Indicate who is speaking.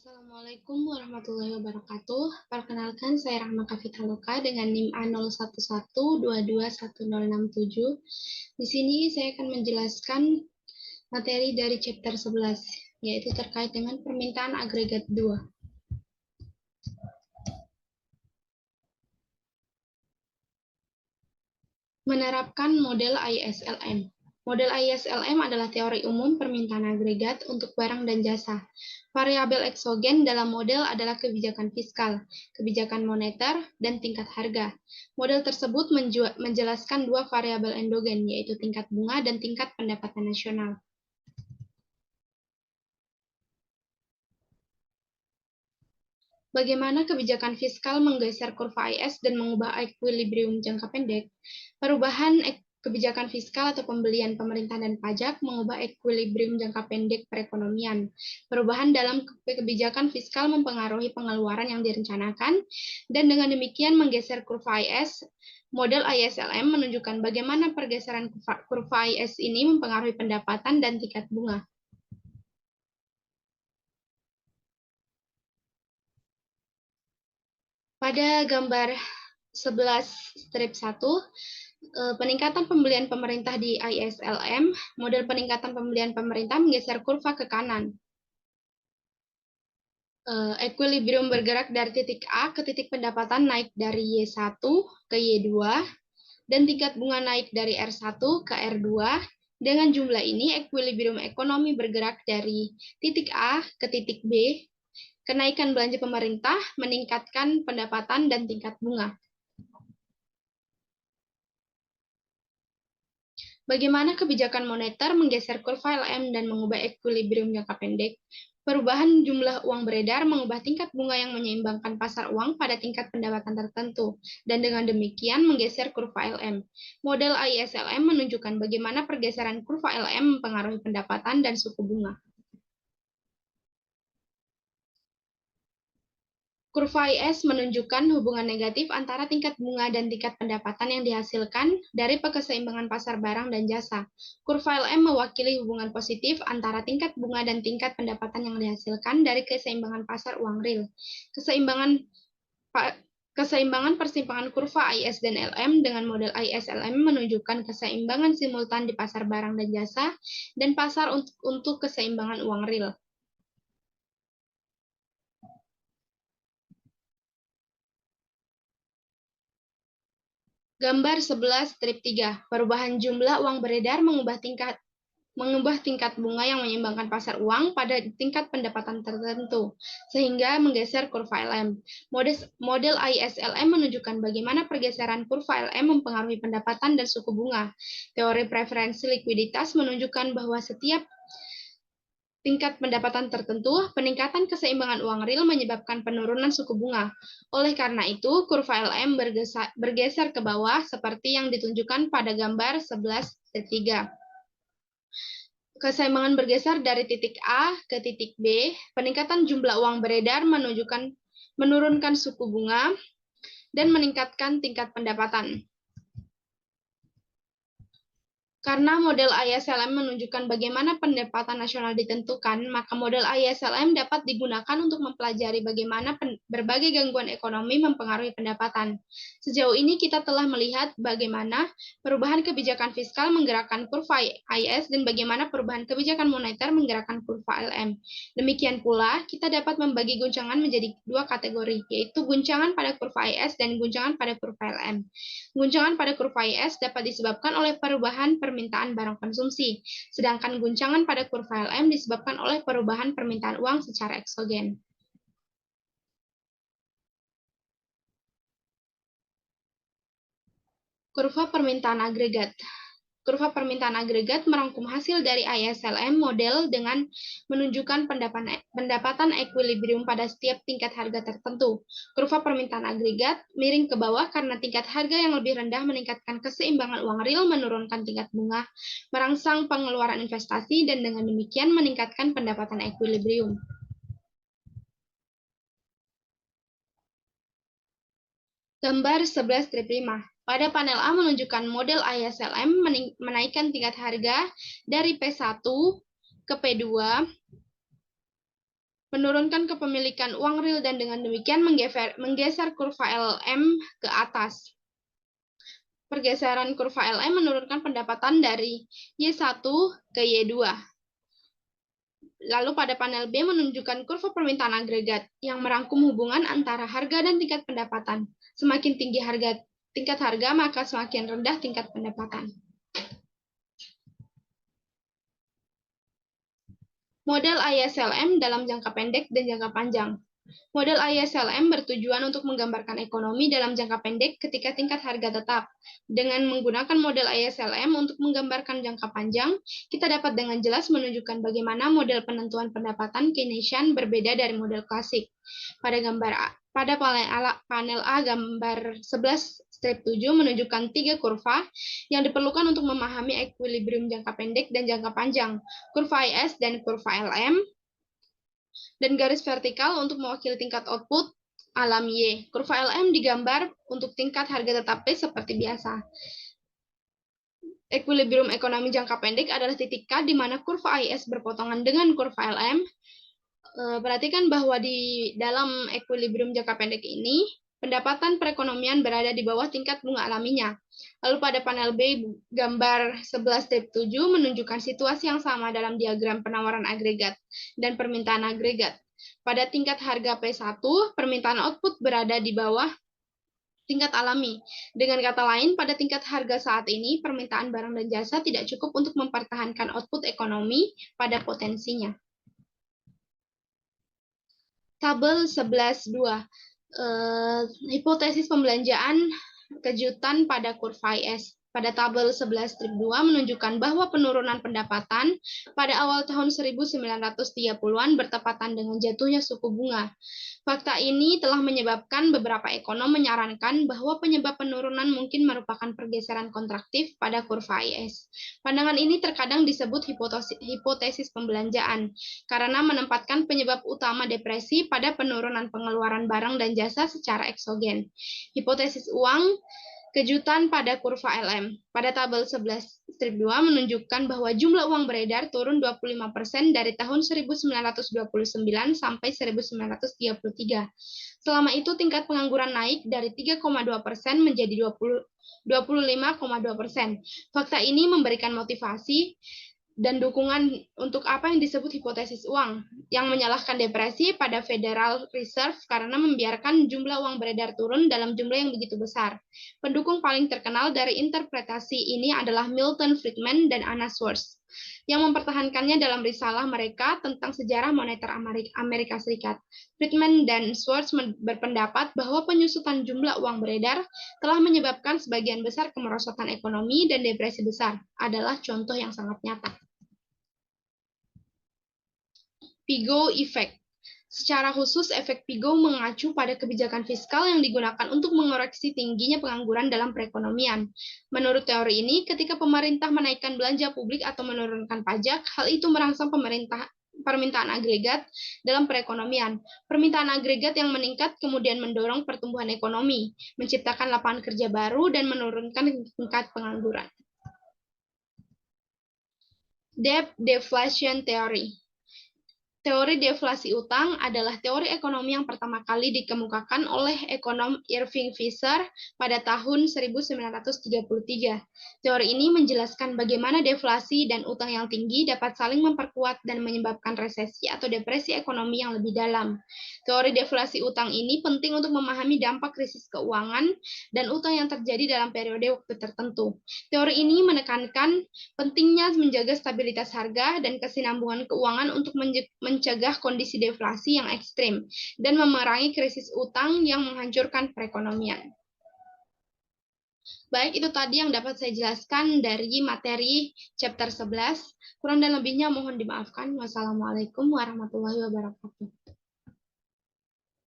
Speaker 1: Assalamualaikum warahmatullahi wabarakatuh. Perkenalkan, saya Rahma Kavitaloka dengan NIM A0112211067. Di sini saya akan menjelaskan materi dari chapter 11, yaitu terkait dengan permintaan agregat 2. Menerapkan model ISLM. Model ISLM adalah teori umum permintaan agregat untuk barang dan jasa. Variabel eksogen dalam model adalah kebijakan fiskal, kebijakan moneter, dan tingkat harga. Model tersebut menjelaskan dua variabel endogen, yaitu tingkat bunga dan tingkat pendapatan nasional. Bagaimana kebijakan fiskal menggeser kurva IS dan mengubah equilibrium jangka pendek? Perubahan kebijakan fiskal atau pembelian pemerintah dan pajak mengubah equilibrium jangka pendek perekonomian. Perubahan dalam kebijakan fiskal mempengaruhi pengeluaran yang direncanakan, dan dengan demikian menggeser kurva IS. Model ISLM menunjukkan bagaimana pergeseran kurva IS ini mempengaruhi pendapatan dan tingkat bunga. Pada gambar 11 strip 1, peningkatan pembelian pemerintah di ISLM, model peningkatan pembelian pemerintah menggeser kurva ke kanan. Equilibrium bergerak dari titik A ke titik pendapatan naik dari Y1 ke Y2, dan tingkat bunga naik dari R1 ke R2. Dengan jumlah ini, equilibrium ekonomi bergerak dari titik A ke titik B. Kenaikan belanja pemerintah meningkatkan pendapatan dan tingkat bunga. Bagaimana kebijakan moneter menggeser kurva LM dan mengubah equilibrium jangka pendek? Perubahan jumlah uang beredar mengubah tingkat bunga yang menyeimbangkan pasar uang pada tingkat pendapatan tertentu, dan dengan demikian menggeser kurva LM. Model ISLM menunjukkan bagaimana pergeseran kurva LM mempengaruhi pendapatan dan suku bunga. Kurva IS menunjukkan hubungan negatif antara tingkat bunga dan tingkat pendapatan yang dihasilkan dari keseimbangan pasar barang dan jasa. Kurva LM mewakili hubungan positif antara tingkat bunga dan tingkat pendapatan yang dihasilkan dari keseimbangan pasar uang real. Keseimbangan persimpangan kurva IS dan LM dengan model ISLM menunjukkan keseimbangan simultan di pasar barang dan jasa dan pasar untuk keseimbangan uang real. Gambar 11 strip 3. Perubahan jumlah uang beredar mengubah tingkat bunga yang menyeimbangkan pasar uang pada tingkat pendapatan tertentu, sehingga menggeser kurva LM. Model ISLM menunjukkan bagaimana pergeseran kurva LM mempengaruhi pendapatan dan suku bunga. Teori preferensi likuiditas menunjukkan bahwa setiap tingkat pendapatan tertentu, peningkatan keseimbangan uang real menyebabkan penurunan suku bunga. Oleh karena itu, kurva LM bergeser ke bawah seperti yang ditunjukkan pada gambar 11.3. Keseimbangan bergeser dari titik A ke titik B. Peningkatan jumlah uang beredar menurunkan suku bunga dan meningkatkan tingkat pendapatan. Karena model ISLM menunjukkan bagaimana pendapatan nasional ditentukan, maka model ISLM dapat digunakan untuk mempelajari bagaimana berbagai gangguan ekonomi mempengaruhi pendapatan. Sejauh ini kita telah melihat bagaimana perubahan kebijakan fiskal menggerakkan kurva IS dan bagaimana perubahan kebijakan moneter menggerakkan kurva LM. Demikian pula, kita dapat membagi guncangan menjadi dua kategori, yaitu guncangan pada kurva IS dan guncangan pada kurva LM. Guncangan pada kurva IS dapat disebabkan oleh perubahan permintaan barang konsumsi, sedangkan guncangan pada kurva LM disebabkan oleh perubahan permintaan uang secara eksogen. Kurva permintaan agregat. Kurva permintaan agregat merangkum hasil dari ISLM model dengan menunjukkan pendapatan equilibrium pada setiap tingkat harga tertentu. Kurva permintaan agregat miring ke bawah karena tingkat harga yang lebih rendah meningkatkan keseimbangan uang real, menurunkan tingkat bunga, merangsang pengeluaran investasi, dan dengan demikian meningkatkan pendapatan equilibrium. Gambar 11.5. Pada panel A menunjukkan model ISLM menaikkan tingkat harga dari P1 ke P2 menurunkan kepemilikan uang real dan dengan demikian menggeser kurva LM ke atas. Pergeseran kurva LM menurunkan pendapatan dari Y1 ke Y2. Lalu pada panel B menunjukkan kurva permintaan agregat yang merangkum hubungan antara harga dan tingkat pendapatan. Semakin tinggi tingkat harga, maka semakin rendah tingkat pendapatan. Model ISLM dalam jangka pendek dan jangka panjang. Model ISLM bertujuan untuk menggambarkan ekonomi dalam jangka pendek ketika tingkat harga tetap. Dengan menggunakan model ISLM untuk menggambarkan jangka panjang, kita dapat dengan jelas menunjukkan bagaimana model penentuan pendapatan Keynesian berbeda dari model klasik. Pada panel A gambar 11-7 menunjukkan 3 kurva yang diperlukan untuk memahami equilibrium jangka pendek dan jangka panjang, kurva IS dan kurva LM, dan garis vertikal untuk mewakili tingkat output alam Y. Kurva LM digambar untuk tingkat harga tetap P seperti biasa. Equilibrium ekonomi jangka pendek adalah titik K di mana kurva IS berpotongan dengan kurva LM. Perhatikan bahwa di dalam equilibrium jangka pendek ini, pendapatan perekonomian berada di bawah tingkat bunga alaminya. Lalu pada panel B gambar 11-7 menunjukkan situasi yang sama dalam diagram penawaran agregat dan permintaan agregat. Pada tingkat harga P1, permintaan output berada di bawah tingkat alami. Dengan kata lain, pada tingkat harga saat ini, permintaan barang dan jasa tidak cukup untuk mempertahankan output ekonomi pada potensinya. Tabel 11.2. Hipotesis pembelanjaan kejutan pada kurva IS. Pada tabel 11-2 menunjukkan bahwa penurunan pendapatan pada awal tahun 1930-an bertepatan dengan jatuhnya suku bunga. Fakta ini telah menyebabkan beberapa ekonom menyarankan bahwa penyebab penurunan mungkin merupakan pergeseran kontraktif pada kurva IS. Pandangan ini terkadang disebut hipotesis pembelanjaan, karena menempatkan penyebab utama depresi pada penurunan pengeluaran barang dan jasa secara eksogen. Hipotesis uang kejutan pada kurva LM. Pada tabel 11-2 menunjukkan bahwa jumlah uang beredar turun 25% dari tahun 1929 sampai 1933. Selama itu tingkat pengangguran naik dari 3,2% menjadi 25,2%. Fakta ini memberikan motivasi dan dukungan untuk apa yang disebut hipotesis uang, yang menyalahkan depresi pada Federal Reserve karena membiarkan jumlah uang beredar turun dalam jumlah yang begitu besar. Pendukung paling terkenal dari interpretasi ini adalah Milton Friedman dan Anna Schwartz, yang mempertahankannya dalam risalah mereka tentang sejarah moneter Amerika Serikat. Friedman dan Schwartz berpendapat bahwa penyusutan jumlah uang beredar telah menyebabkan sebagian besar kemerosotan ekonomi dan depresi besar, adalah contoh yang sangat nyata. Pigot Effect. Secara khusus, efek Pigot mengacu pada kebijakan fiskal yang digunakan untuk mengoreksi tingginya pengangguran dalam perekonomian. Menurut teori ini, ketika pemerintah menaikkan belanja publik atau menurunkan pajak, hal itu merangsang permintaan agregat dalam perekonomian. Permintaan agregat yang meningkat kemudian mendorong pertumbuhan ekonomi, menciptakan lapangan kerja baru, dan menurunkan tingkat pengangguran. Debt Deflation Theory. Teori deflasi utang adalah teori ekonomi yang pertama kali dikemukakan oleh ekonom Irving Fisher pada tahun 1933. Teori ini menjelaskan bagaimana deflasi dan utang yang tinggi dapat saling memperkuat dan menyebabkan resesi atau depresi ekonomi yang lebih dalam. Teori deflasi utang ini penting untuk memahami dampak krisis keuangan dan utang yang terjadi dalam periode waktu tertentu. Teori ini menekankan pentingnya menjaga stabilitas harga dan kesinambungan keuangan untuk mencegah kondisi deflasi yang ekstrim dan memerangi krisis utang yang menghancurkan perekonomian. Baik, itu tadi yang dapat saya jelaskan dari materi chapter 11. Kurang dan lebihnya mohon dimaafkan. Wassalamualaikum warahmatullahi wabarakatuh.